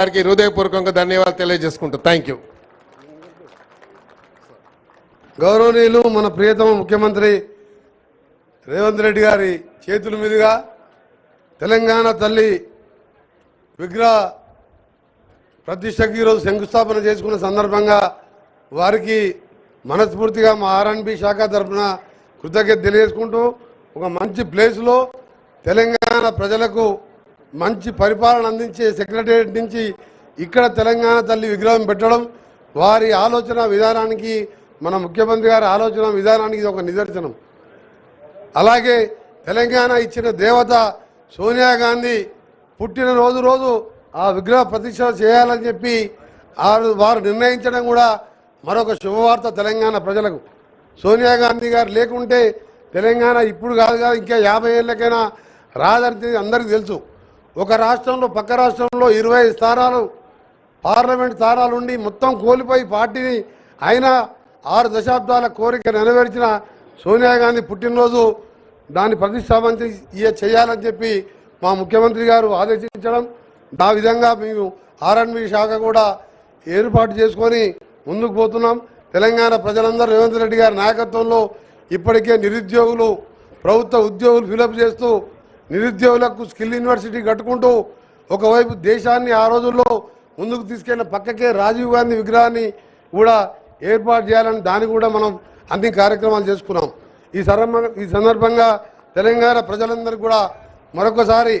గారికి హృదయపూర్వకంగా ధన్యవాదాలు తెలియజేసుకుంటూ థ్యాంక్ యూ. గౌరవనీయులు మన ప్రియతమ ముఖ్యమంత్రి రేవంత్ రెడ్డి గారి చేతుల మీదుగా తెలంగాణ తల్లి విగ్రహ ప్రతిష్టకి ఈరోజు శంకుస్థాపన చేసుకున్న సందర్భంగా వారికి మనస్ఫూర్తిగా మా ఆర్ఎండ్బి శాఖ తరఫున కృతజ్ఞత తెలియజేసుకుంటూ ఒక మంచి ప్లేస్లో తెలంగాణ ప్రజలకు మంచి పరిపాలన అందించే సెక్రటేరియట్ నుంచి ఇక్కడ తెలంగాణ తల్లి విగ్రహం పెట్టడం వారి ఆలోచన విధానానికి మన ముఖ్యమంత్రి గారి ఆలోచన విధానానికి ఒక నిదర్శనం. అలాగే తెలంగాణ ఇచ్చిన దేవత సోనియా గాంధీ పుట్టినరోజు ఆ విగ్రహ ప్రతిష్ఠ చేయాలని చెప్పి వారు నిర్ణయించడం కూడా మరొక శుభవార్త తెలంగాణ ప్రజలకు. సోనియా గాంధీ గారు లేకుంటే తెలంగాణ ఇప్పుడు కాదు ఇంకా 50 ఏళ్ళకైనా రాదని అందరికీ తెలుసు. ఒక రాష్ట్రంలో పక్క రాష్ట్రంలో 20 స్థానాలు పార్లమెంట్ స్థానాలు ఉండి మొత్తం కోల్పోయి పార్టీని అయినా 6 దశాబ్దాల కోరిక నెరవేర్చిన సోనియా గాంధీ పుట్టినరోజు దాన్ని ప్రతిష్టాపన చేయాలని చెప్పి మా ముఖ్యమంత్రి గారు ఆదేశించడం, ఆ విధంగా మేము ఆర్ఎండ్బి శాఖ కూడా ఏర్పాటు చేసుకొని ముందుకు పోతున్నాం. తెలంగాణ ప్రజలందరూ రేవంత్ రెడ్డి గారి నాయకత్వంలో ఇప్పటికే నిరుద్యోగులు ప్రభుత్వ ఉద్యోగులు ఫిలప్ చేస్తూ నిరుద్యోగులకు స్కిల్ యూనివర్సిటీ కట్టుకుంటూ ఒకవైపు దేశాన్ని ఆ రోజుల్లో ముందుకు తీసుకెళ్లిన పక్కకే రాజీవ్ గాంధీ విగ్రహాన్ని కూడా ఏర్పాటు చేయాలని దాన్ని కూడా మనం అన్ని కార్యక్రమాలు చేసుకున్నాం. ఈ సందర్భంగా తెలంగాణ ప్రజలందరికీ కూడా మరొకసారి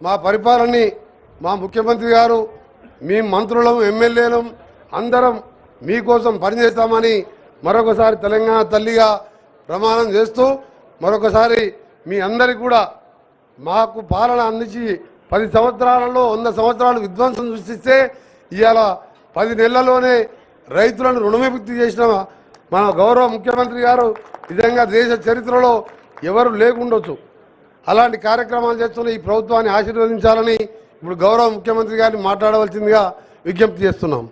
మా పరిపాలనని మా ముఖ్యమంత్రి గారు మీ మంత్రులం ఎమ్మెల్యేలం అందరం మీకోసం పనిచేస్తామని మరొకసారి తెలంగాణ తల్లిగా ప్రమాణం చేస్తూ మరొకసారి మీ అందరికీ కూడా మాకు పాలన అందించి 10 సంవత్సరాలలో 100 సంవత్సరాలు విధ్వంసం సృష్టిస్తే ఇవాళ 10 నెలల్లోనే రైతులను రుణవిముక్తి చేసిన మన గౌరవ ముఖ్యమంత్రి గారు నిజంగా దేశ చరిత్రలో ఎవరు లేకుండొచ్చు. అలాంటి కార్యక్రమాలు చేస్తున్న ఈ ప్రభుత్వాన్ని ఆశీర్వదించాలని ఇప్పుడు గౌరవ ముఖ్యమంత్రి గారిని మాట్లాడవలసిందిగా విజ్ఞప్తి చేస్తున్నాం.